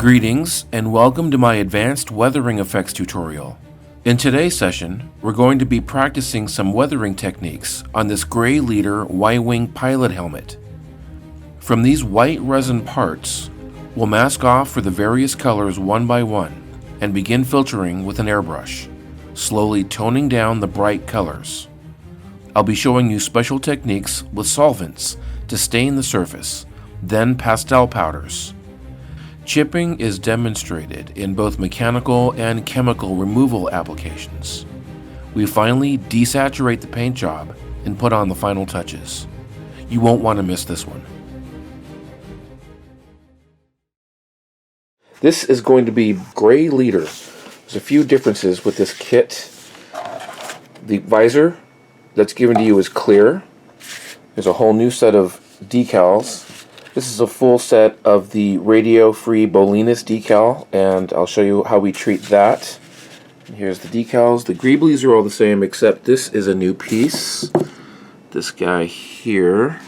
Greetings and welcome to my advanced weathering effects tutorial. In today's session, we're going to be practicing some weathering techniques on this Gray Leader Y-Wing pilot helmet. From these white resin parts, we'll mask off for the various colors one by one and begin filtering with an airbrush, slowly toning down the bright colors. I'll be showing you special techniques with solvents to stain the surface, then pastel powders. Chipping is demonstrated in both mechanical and chemical removal applications. We finally desaturate the paint job and put on the final touches. You won't want to miss this one. This is going to be Gray Leader. There's a few differences with this kit. The visor that's given to you is clear. There's a whole new set of decals. This is a full set of the radio-free Bolinas decal, and I'll show you how we treat that. Here's the decals. The greeblies are all the same, except this is a new piece. This guy here,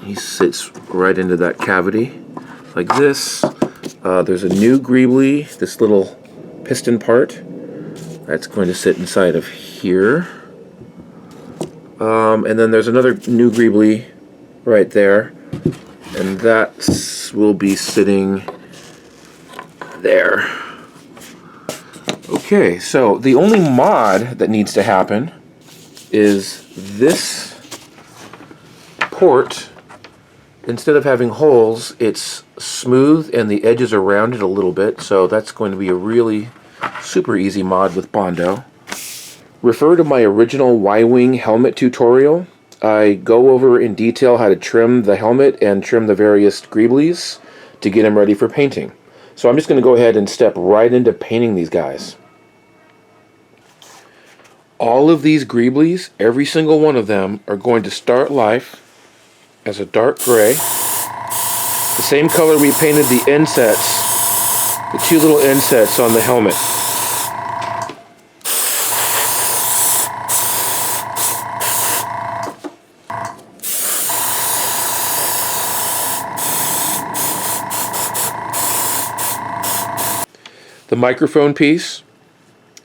he sits right into that cavity like this. There's a new greebly, this little piston part. That's going to sit inside of here. And then there's another new greebly right there. And that will be sitting there. Okay, so the only mod that needs to happen is this port, instead of having holes, it's smooth and the edges are rounded a little bit, so that's going to be a really super easy mod with Bondo. Refer to my original Y-Wing helmet tutorial. I go over in detail how to trim the helmet and trim the various greeblies to get them ready for painting. So I'm just going to go ahead and step right into painting these guys. All of these greeblies, every single one of them, are going to start life as a dark gray. The same color we painted the insets, the two little insets on the helmet. The microphone piece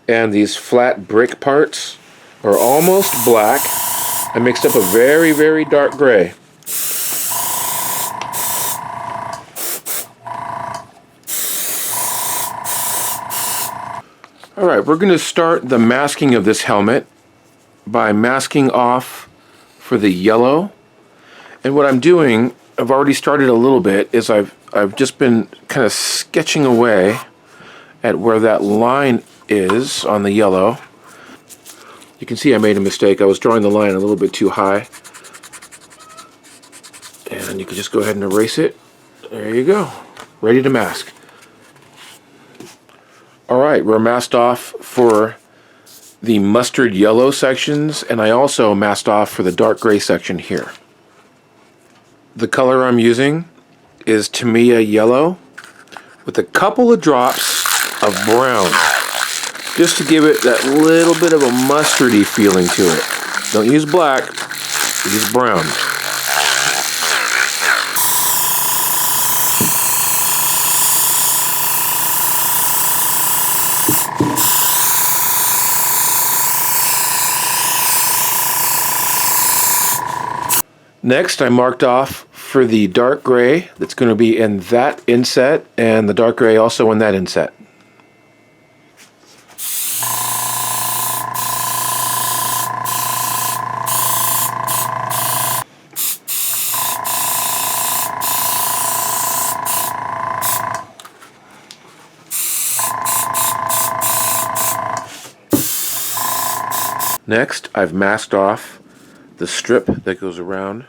and these flat brick parts are almost black. I mixed up a very, very dark gray. Alright, we're going to start the masking of this helmet by masking off for the yellow. And what I'm doing, I've already started a little bit, is I've just been kind of sketching away at where that line is on the yellow. You can see I made a mistake. I was drawing the line a little bit too high. And you can just go ahead and erase it. There you go. Ready to mask. Alright, we're masked off for the mustard yellow sections, and I also masked off for the dark gray section here. The color I'm using is Tamiya yellow with a couple of drops of brown, just to give it that little bit of a mustardy feeling to it. Don't use black, use brown. Next, I marked off for the dark gray that's going to be in that inset, and the dark gray also in that inset. Next, I've masked off the strip that goes around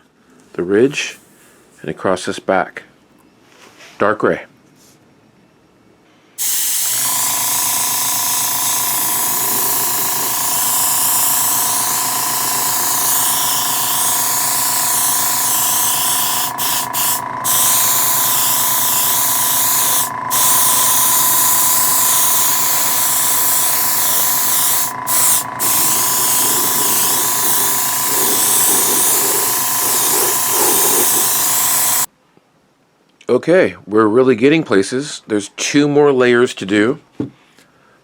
the ridge and across this back. Dark gray. Okay, we're really getting places. There's 2 more layers to do.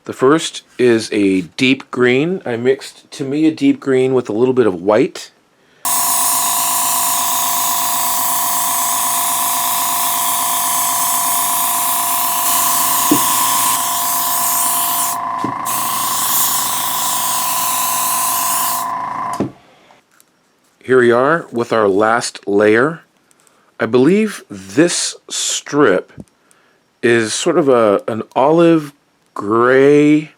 The first is a deep green. I mixed, to me, a deep green with a little bit of white. Here we are with our last layer. I believe this strip is sort of an olive gray,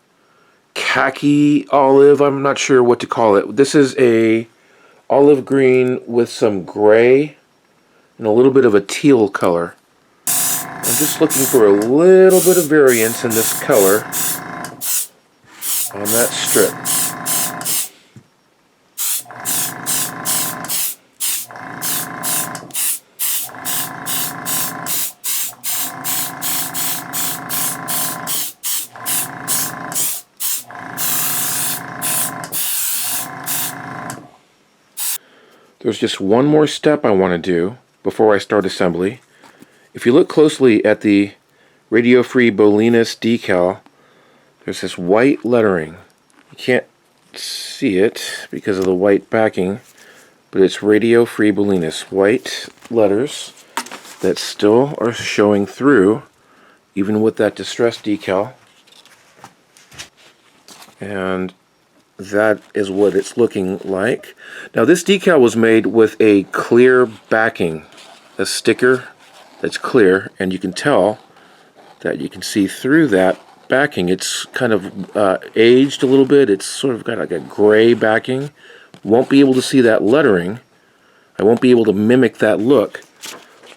khaki olive. I'm not sure what to call it. This is a olive green with some gray and a little bit of a teal color. I'm just looking for a little bit of variance in this color on that strip. There's just one more step I want to do before I start assembly. If you look closely at the Radio Free Bolinas decal, there's this white lettering. You can't see it because of the white backing, but it's Radio Free Bolinas. White letters that still are showing through, even with that distressed decal. And that is what it's looking like. Now this decal was made with a clear backing, a sticker that's clear, and you can tell that you can see through that backing. It's kind of aged a little bit. It's sort of got like a gray backing. Won't be able to see that lettering. I won't be able to mimic that look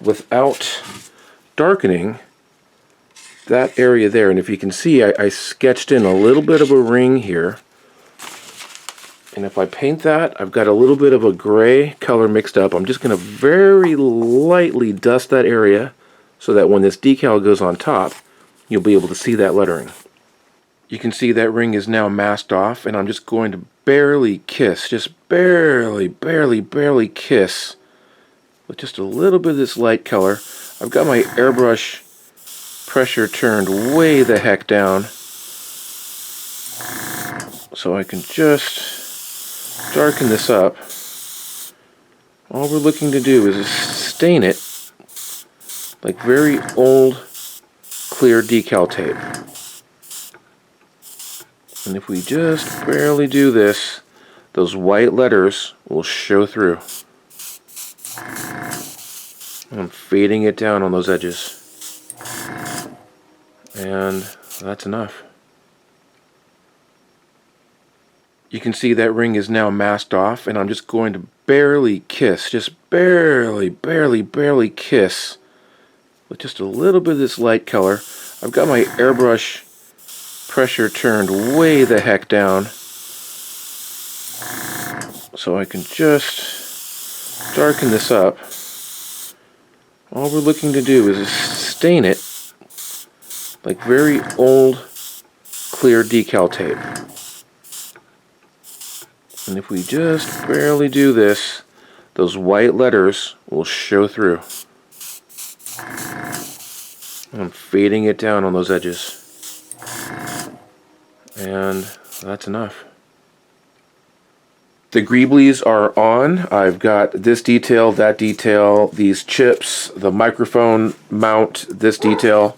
without darkening that area there. And if you can see, I sketched in a little bit of a ring here. And if I paint that, I've got a little bit of a gray color mixed up. I'm just going to very lightly dust that area so that when this decal goes on top, you'll be able to see that lettering. You can see that ring is now masked off, and I'm just going to barely kiss, just barely kiss with just a little bit of this light color. I've got my airbrush pressure turned way the heck down so I can just darken this up. All we're looking to do is stain it like very old clear decal tape. And if we just barely do this, those white letters will show through. I'm fading it down on those edges. And that's enough. You can see that ring is now masked off, and I'm just going to barely kiss, just barely kiss with just a little bit of this light color. I've got my airbrush pressure turned way the heck down so I can just darken this up. All we're looking to do is stain it like very old clear decal tape. And if we just barely do this, those white letters will show through. I'm fading it down on those edges. And that's enough. The greeblies are on. I've got this detail, that detail, these chips, the microphone mount, this detail.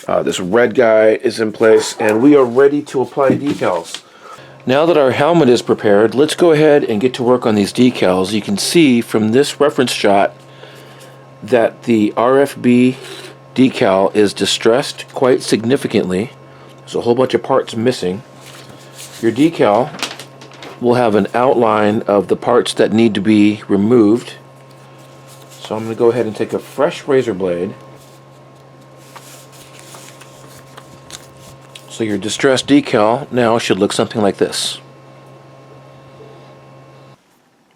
This red guy is in place, and we are ready to apply decals. Now that our helmet is prepared, let's go ahead and get to work on these decals. You can see from this reference shot that the RFB decal is distressed quite significantly. There's a whole bunch of parts missing. Your decal will have an outline of the parts that need to be removed. So I'm going to go ahead and take a fresh razor blade. So your distressed decal now should look something like this.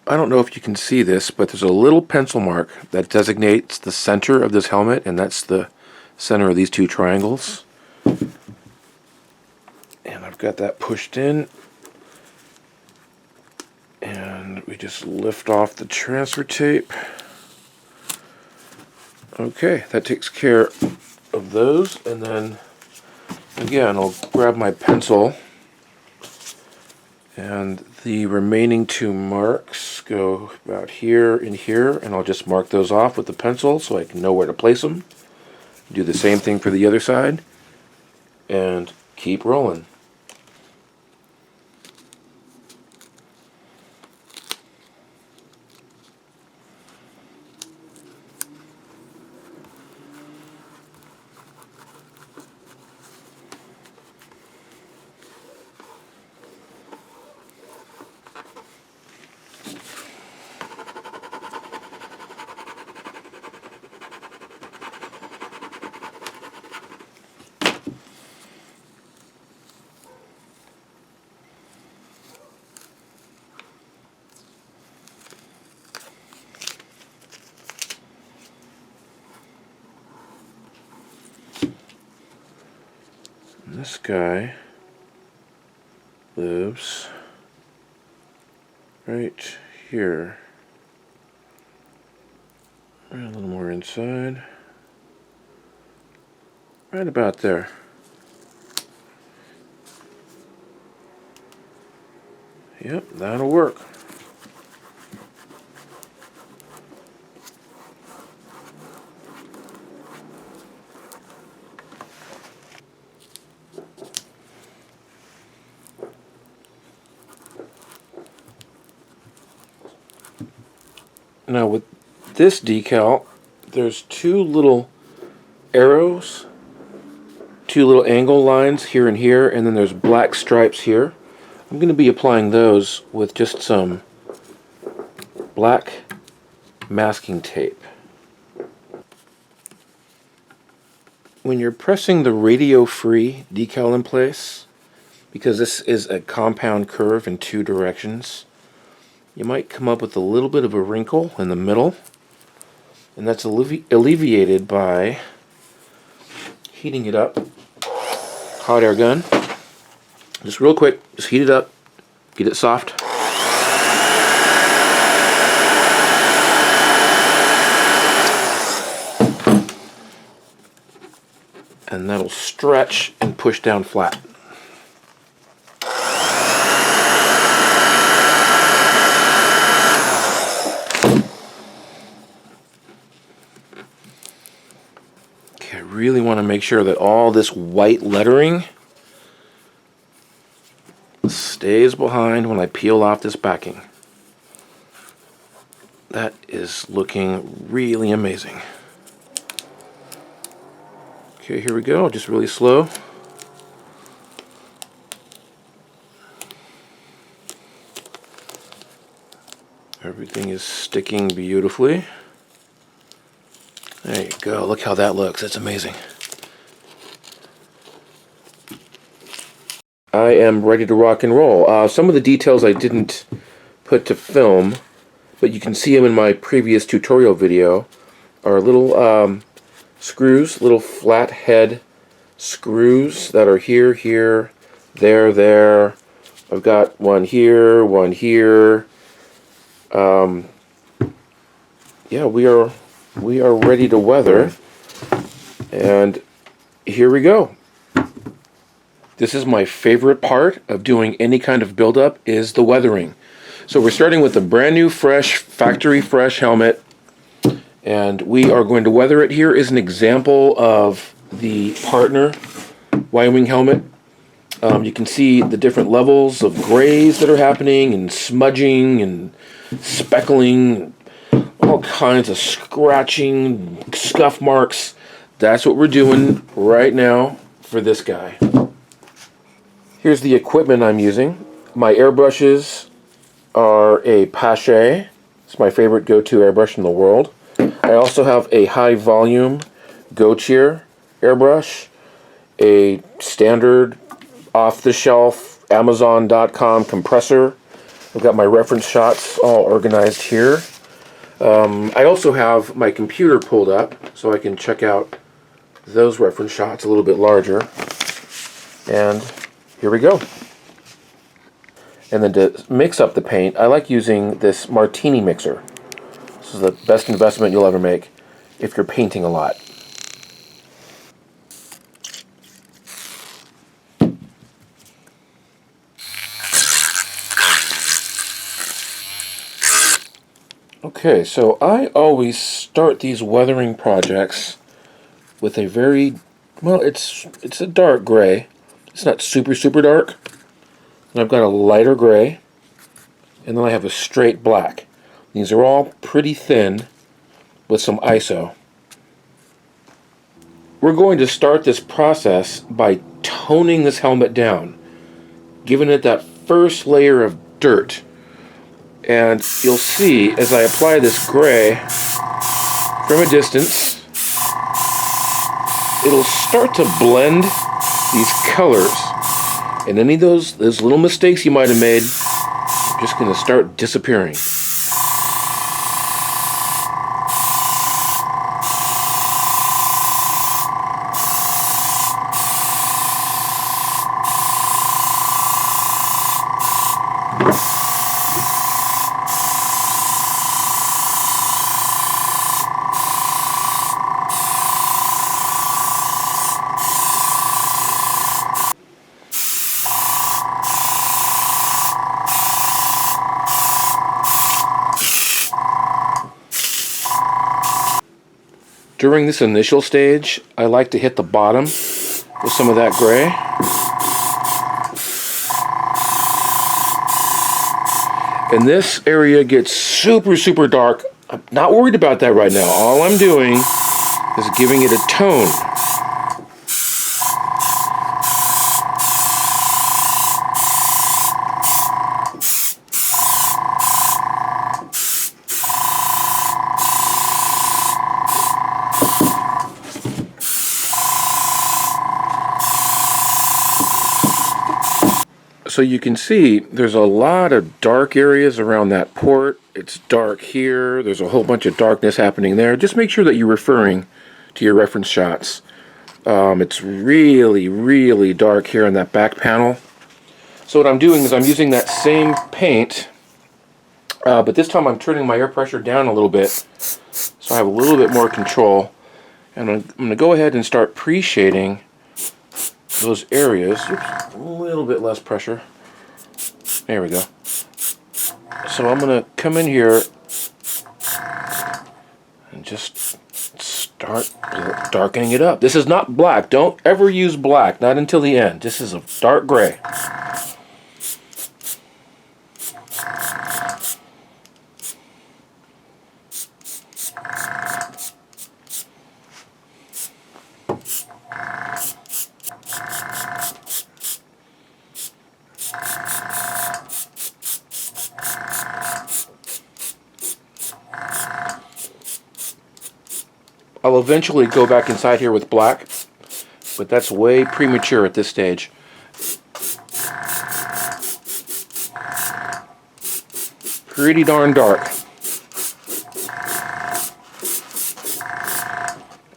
I don't know if you can see this, but there's a little pencil mark that designates the center of this helmet, and that's the center of these 2 triangles. And I've got that pushed in. And we just lift off the transfer tape. Okay, that takes care of those, and then again I'll grab my pencil, and the remaining two marks go about here and here, and I'll just mark those off with the pencil so I can know where to place them. Do the same thing for the other side, and keep rolling. This guy lives right here. Right a little more inside. Right about there. Yep, that'll work. Now with this decal, there's two little arrows, two little angle lines here and here, and then there's black stripes here. I'm going to be applying those with just some black masking tape. When you're pressing the radio-free decal in place, because this is a compound curve in two directions, you might come up with a little bit of a wrinkle in the middle, and that's alleviated by heating it up. Hot air gun. Just real quick, just heat it up, get it soft. And that'll stretch and push down flat. Okay, I really want to make sure that all this white lettering stays behind when I peel off this backing. That is looking really amazing. Okay, here we go, just really slow. Everything is sticking beautifully. There you go, look how that looks, that's amazing. I am ready to rock and roll. Some of the details I didn't put to film, but you can see them in my previous tutorial video, are little screws, little flat head screws that are here, here, there, there. I've got one here, one here. Yeah, we are ready to weather, and here we go. This is my favorite part of doing any kind of buildup, is the weathering. So we're starting with a brand new, fresh, factory fresh helmet, and we are going to weather it. Here is an example of the partner Y-wing helmet. You can see the different levels of grays that are happening, and smudging and speckling, all kinds of scratching, scuff marks. That's what we're doing right now for this guy. Here's the equipment I'm using. My airbrushes are a Pache. It's my favorite go-to airbrush in the world. I also have a high volume Gocheer airbrush, a standard off-the-shelf Amazon.com compressor. I've got my reference shots all organized here. I also have my computer pulled up so I can check out those reference shots a little bit larger. And here we go. And then to mix up the paint, I like using this martini mixer. This is the best investment you'll ever make. if you're painting a lot. Okay, so I always start these weathering projects with a very, well, it's a dark gray. It's not super dark. And I've got a lighter gray, and then I have a straight black. These are all pretty thin with some ISO. We're going to start this process by toning this helmet down, giving it that first layer of dirt. And you'll see as I apply this gray from a distance, it'll start to blend these colors. And any of those little mistakes you might have made are just going to start disappearing. During this initial stage, I like to hit the bottom with some of that gray. And this area gets super dark. I'm not worried about that right now. All I'm doing is giving it a tone. So you can see there's a lot of dark areas around that port. It's dark here. There's a whole bunch of darkness happening there. Just make sure that you're referring to your reference shots. It's really dark here on that back panel. So what I'm doing is I'm using that same paint, but this time I'm turning my air pressure down a little bit so I have a little bit more control. And I'm going to go ahead and start pre-shading those areas. Oops, a little bit less pressure. There we go. So I'm going to come in here and just start darkening it up. This is not black. Don't ever use black, not until the end. This is a dark gray. I'll eventually go back inside here with black, but that's way premature at this stage. Pretty darn dark.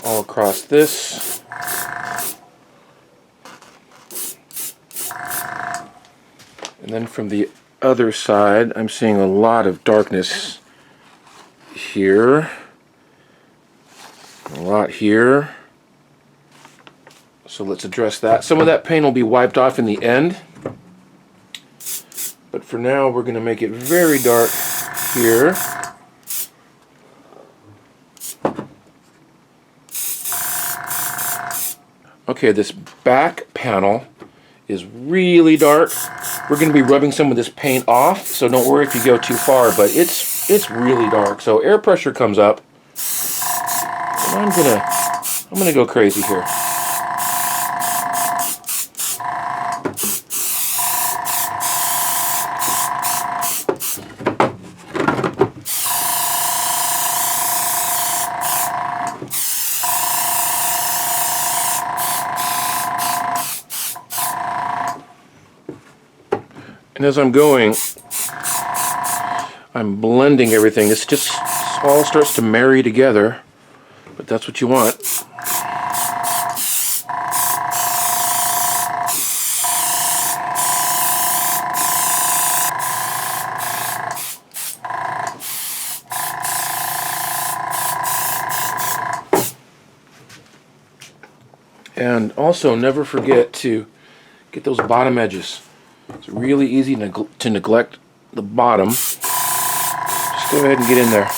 All across this. And then from the other side, I'm seeing a lot of darkness here. A lot here. So let's address that. Some of that paint will be wiped off in the end. But for now, we're going to make it very dark here. Okay, this back panel is really dark. We're going to be rubbing some of this paint off, so don't worry if you go too far, but it's really dark. So air pressure comes up. And I'm gonna go crazy here. And as I'm going, I'm blending everything. This just all starts to marry together. But that's what you want. And also never forget to get those bottom edges. It's really easy to neglect the bottom. Just go ahead and get in there.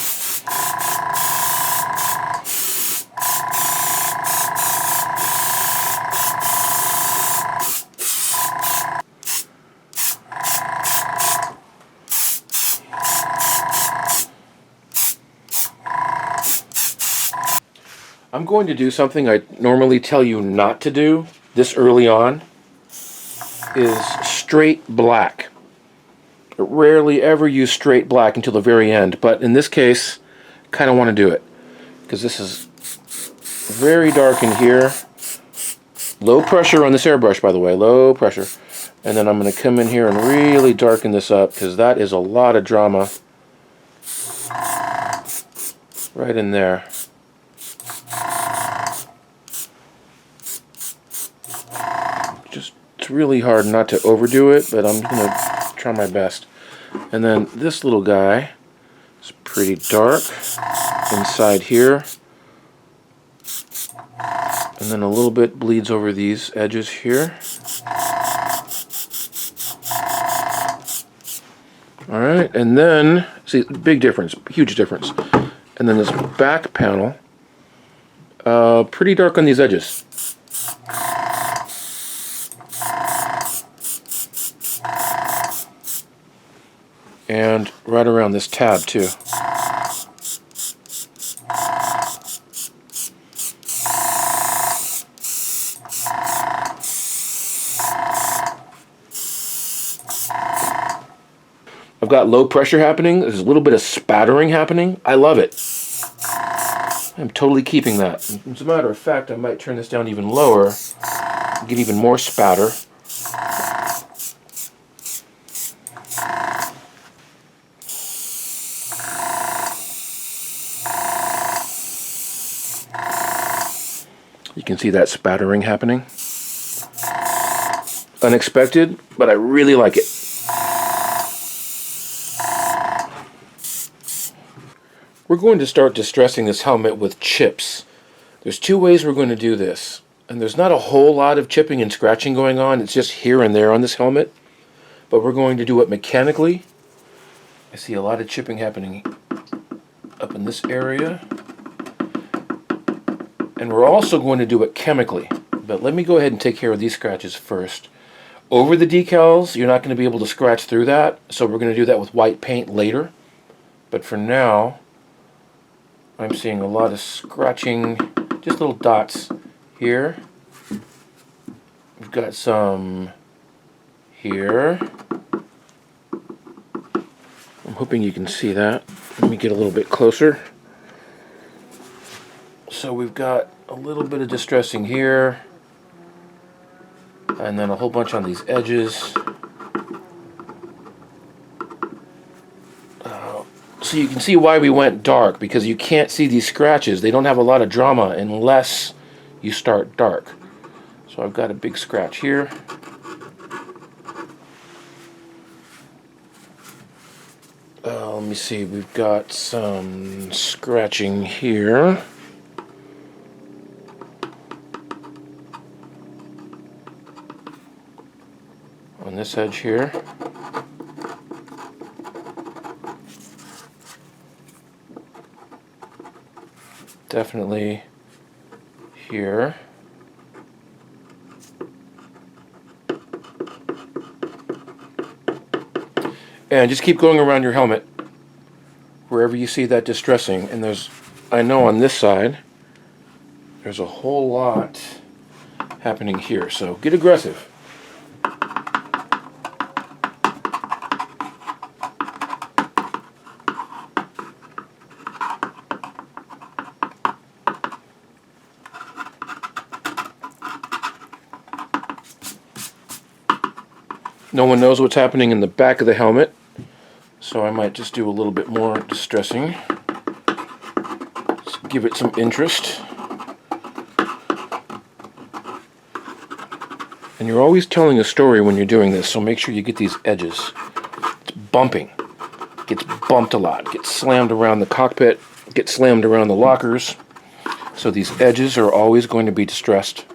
I'm going to do something I normally tell you not to do this early on, is straight black. I rarely ever use straight black until the very end, but in this case, kind of want to do it because this is very dark in here. Low pressure on this airbrush, by the way, low pressure. And then I'm going to come in here and really darken this up because that is a lot of drama right in there. It's really hard not to overdo it, but I'm going to try my best. And then this little guy is pretty dark inside here. And then a little bit bleeds over these edges here. Alright, and then, see, big difference, huge difference. And then this back panel, pretty dark on these edges. And right around this tab too. I've got low pressure happening. There's a little bit of spattering happening. I love it. I'm totally keeping that. As a matter of fact, I might turn this down even lower, get even more spatter. You can see that spattering happening. Unexpected, but I really like it. We're going to start distressing this helmet with chips. There's two ways we're going to do this. And there's not a whole lot of chipping and scratching going on. It's just here and there on this helmet. But we're going to do it mechanically. I see a lot of chipping happening up in this area. And we're also going to do it chemically. But let me go ahead and take care of these scratches first. Over the decals, you're not going to be able to scratch through that. So we're going to do that with white paint later. But for now, I'm seeing a lot of scratching, just little dots here. We've got some here. I'm hoping you can see that. Let me get a little bit closer. So we've got a little bit of distressing here, and then a whole bunch on these edges. So you can see why we went dark, because you can't see these scratches. They don't have a lot of drama unless you start dark. So I've got a big scratch here. Let me see, we've got some scratching here. On this edge here. Definitely here. And just keep going around your helmet wherever you see that distressing. And there's, I know on this side, there's a whole lot happening here. So get aggressive. No one knows what's happening in the back of the helmet, so I might just do a little bit more distressing. Just give it some interest. And you're always telling a story when you're doing this, so make sure you get these edges. It's bumping. It gets bumped a lot. It gets slammed around the cockpit, gets slammed around the lockers. So these edges are always going to be distressed.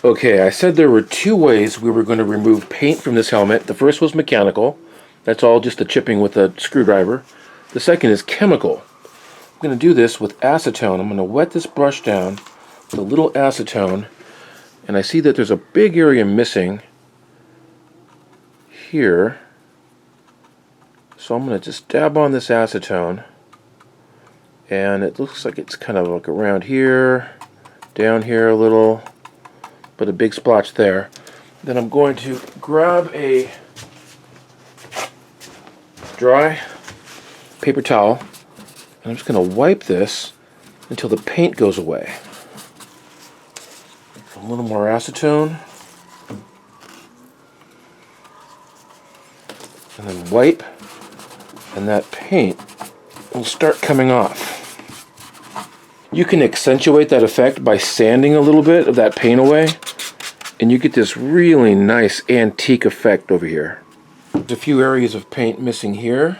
Okay, I said there were two ways we were going to remove paint from this helmet. The first was mechanical. That's all just the chipping with a screwdriver. The second is chemical. I'm going to do this with acetone. I'm going to wet this brush down with a little acetone. And I see that there's a big area missing here. So I'm going to just dab on this acetone. And it looks like it's kind of like around here, down here a little, but a big splotch there. Then I'm going to grab a dry paper towel, and I'm just going to wipe this until the paint goes away. A little more acetone, and then wipe, and that paint will start coming off. You can accentuate that effect by sanding a little bit of that paint away, and you get this really nice antique effect over here. There's a few areas of paint missing here,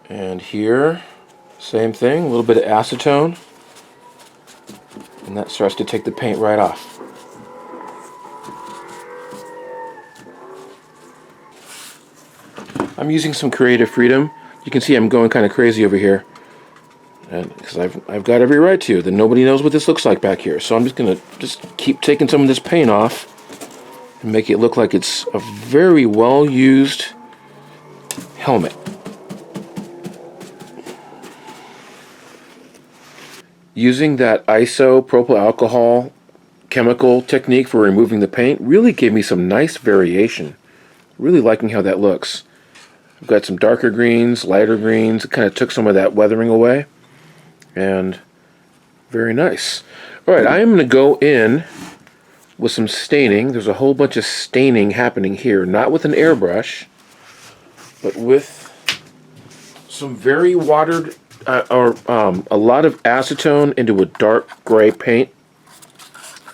and here, same thing, a little bit of acetone, and that starts to take the paint right off. I'm using some creative freedom. You can see I'm going kind of crazy over here, and because I've got every right to. Then nobody knows what this looks like back here, so I'm just gonna keep taking some of this paint off and make it look like it's a very well used helmet. Using that isopropyl alcohol chemical technique for removing the paint really gave me some nice variation. Really liking how that looks. I've got some darker greens, lighter greens. It kind of took some of that weathering away. And very nice. Alright, I am going to go in with some staining. There's a whole bunch of staining happening here. Not with an airbrush, but with some very watered, a lot of acetone into a dark gray paint.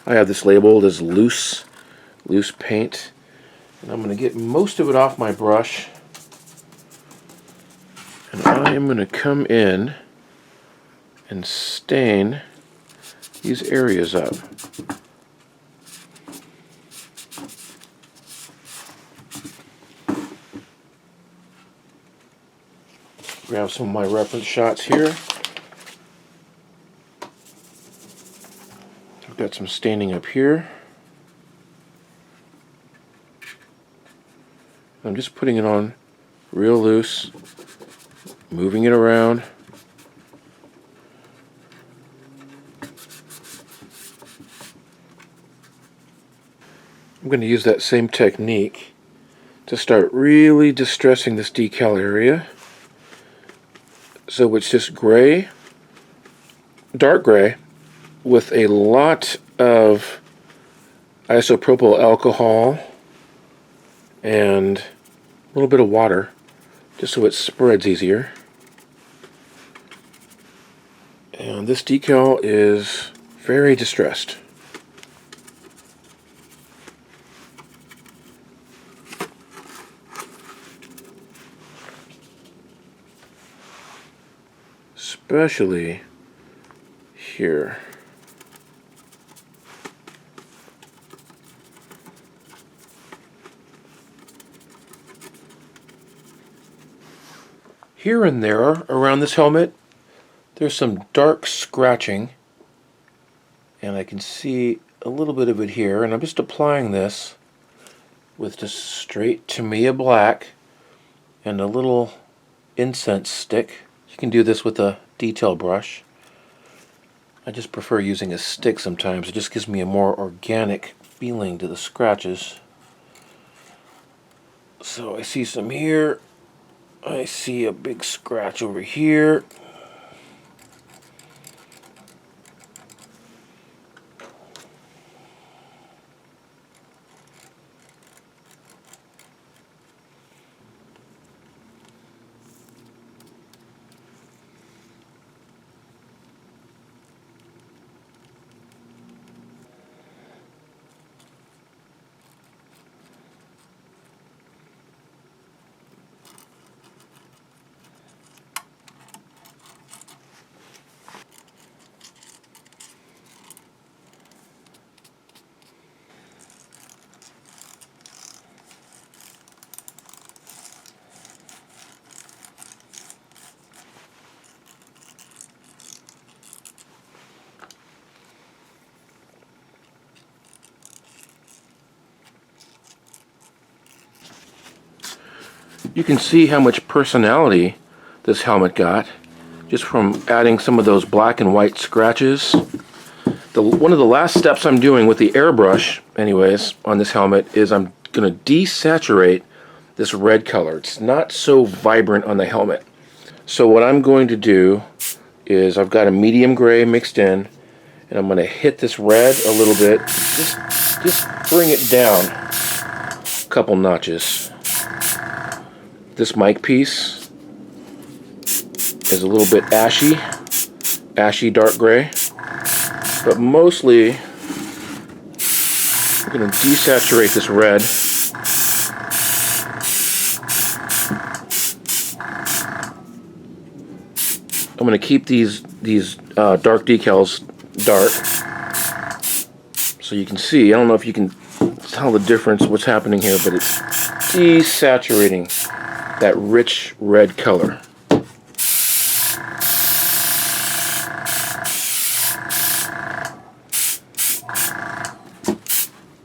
I have this labeled as loose paint. And I'm going to get most of it off my brush. And I am going to come in and stain these areas up. Grab some of my reference shots here. I've got some staining up here. I'm just putting it on real loose, moving it around. I'm going to use that same technique to start really distressing this decal area. So it's just gray, dark gray, with a lot of isopropyl alcohol and a little bit of water, just so it spreads easier. And this decal is very distressed. Especially here. Here and there around this helmet, there's some dark scratching, and I can see a little bit of it here, and I'm just applying this with just straight Tamiya black and a little incense stick. You can do this with a detail brush. I just prefer using a stick sometimes. It just gives me a more organic feeling to the scratches. So I see some here. I see a big scratch over here. You can see how much personality this helmet got just from adding some of those black and white scratches. One of the last steps I'm doing with the airbrush, anyways, on this helmet is I'm going to desaturate this red color. It's not so vibrant on the helmet. So what I'm going to do is I've got a medium gray mixed in, and I'm going to hit this red a little bit. Just bring it down a couple notches. This mic piece is a little bit ashy dark gray, but mostly I'm going to desaturate this red. I'm going to keep these dark decals dark, so you can see. I don't know if you can tell the difference what's happening here, but it's desaturating that rich red color.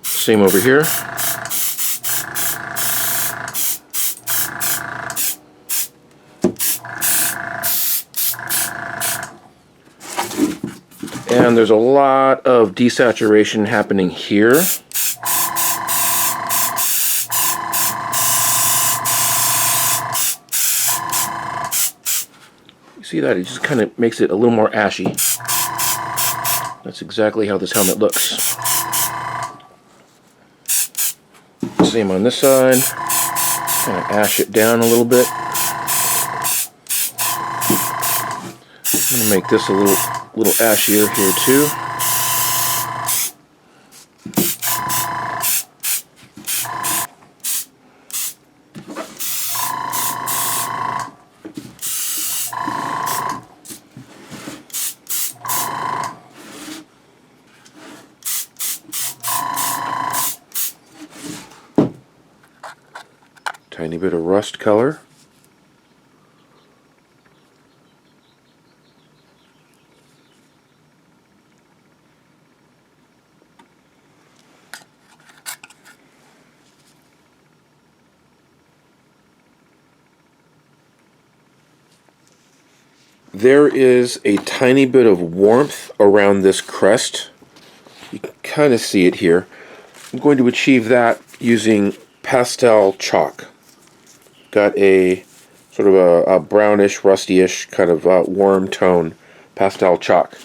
Same over here. And there's a lot of desaturation happening here. You see that? It just kind of makes it a little more ashy. That's exactly how this helmet looks. Same on this side. Kind of ash it down a little bit. I'm going to make this a little ashier here too. Tiny bit of rust color. There is a tiny bit of warmth around this crest. You can kind of see it here. I'm going to achieve that using pastel chalk. Got a sort of a brownish, rusty-ish kind of warm tone pastel chalk.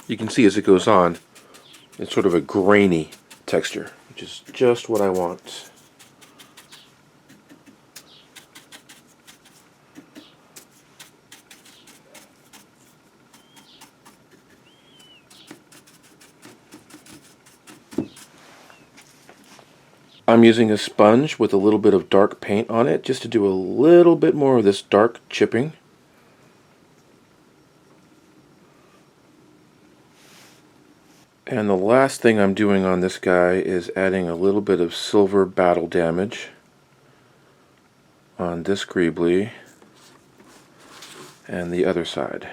You can see as it goes on, it's sort of a grainy texture, which is just what I want. I'm using a sponge with a little bit of dark paint on it just to do a little bit more of this dark chipping. And the last thing I'm doing on this guy is adding a little bit of silver battle damage on this greebly and the other side.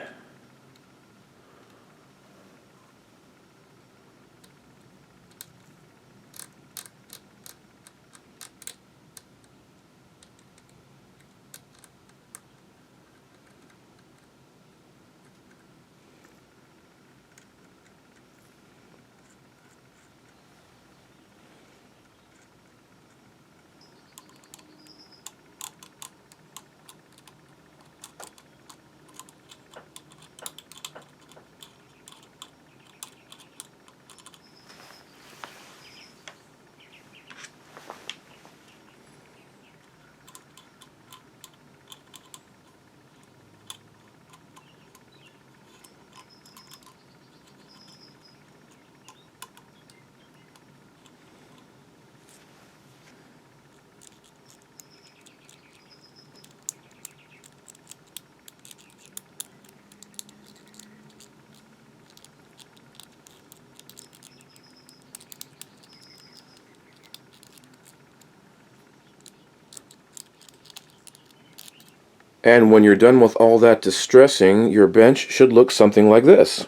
And when you're done with all that distressing, your bench should look something like this.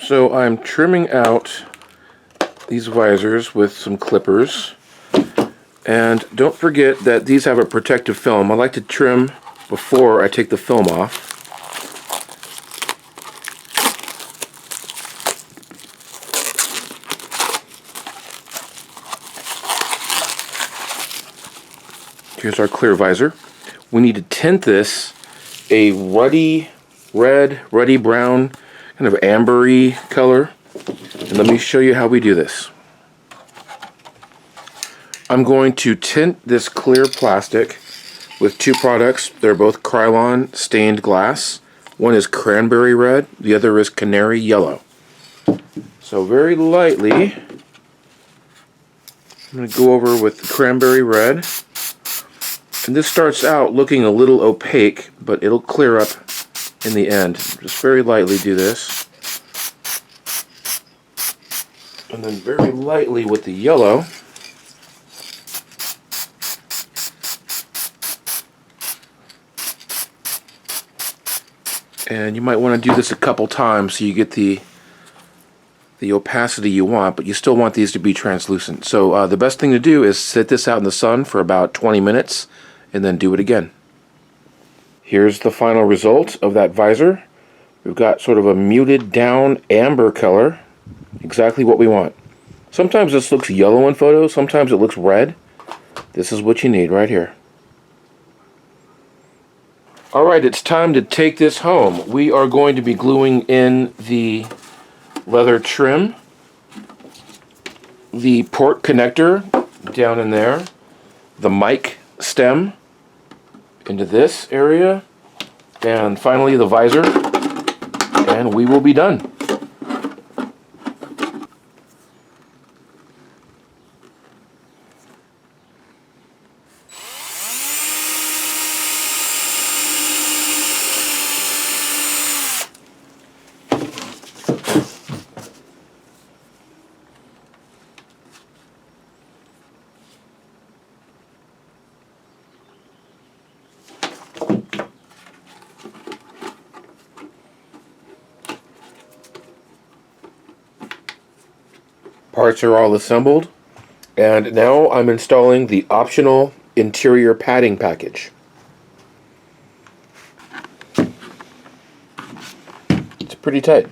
So I'm trimming out these visors with some clippers. And don't forget that these have a protective film. I like to trim before I take the film off. Here's our clear visor. We need to tint this a ruddy red, ruddy brown, kind of ambery color. And let me show you how we do this. I'm going to tint this clear plastic with two products. They're both Krylon stained glass. One is cranberry red, the other is canary yellow. So very lightly, I'm going to go over with the cranberry red. And this starts out looking a little opaque, but it'll clear up in the end. Just very lightly do this. And then very lightly with the yellow. And you might want to do this a couple times so you get the opacity you want, but you still want these to be translucent. So the best thing to do is sit this out in the sun for about 20 minutes and then do it again. Here's the final result of that visor. We've got sort of a muted down amber color, exactly what we want. Sometimes this looks yellow in photos, sometimes it looks red. This is what you need right here. Alright, it's time to take this home. We are going to be gluing in the leather trim, the port connector down in there, the mic stem into this area, and finally the visor, and we will be done. Parts are all assembled, and now I'm installing the optional interior padding package. It's pretty tight.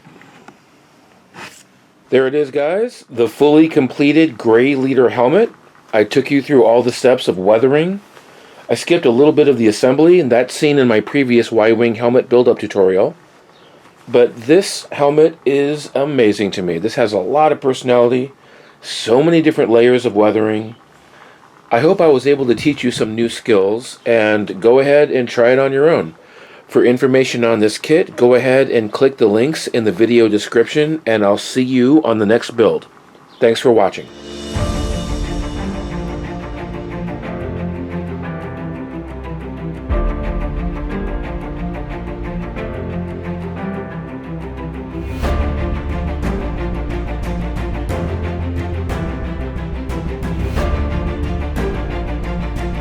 There it is, guys, the fully completed gray leader helmet. I took you through all the steps of weathering. I skipped a little bit of the assembly, and that's seen in my previous Y-Wing helmet build-up tutorial. But this helmet is amazing to me. This has a lot of personality, so many different layers of weathering. I hope I was able to teach you some new skills, and go ahead and try it on your own. For information on this kit, go ahead and click the links in the video description, and I'll see you on the next build. Thanks for watching.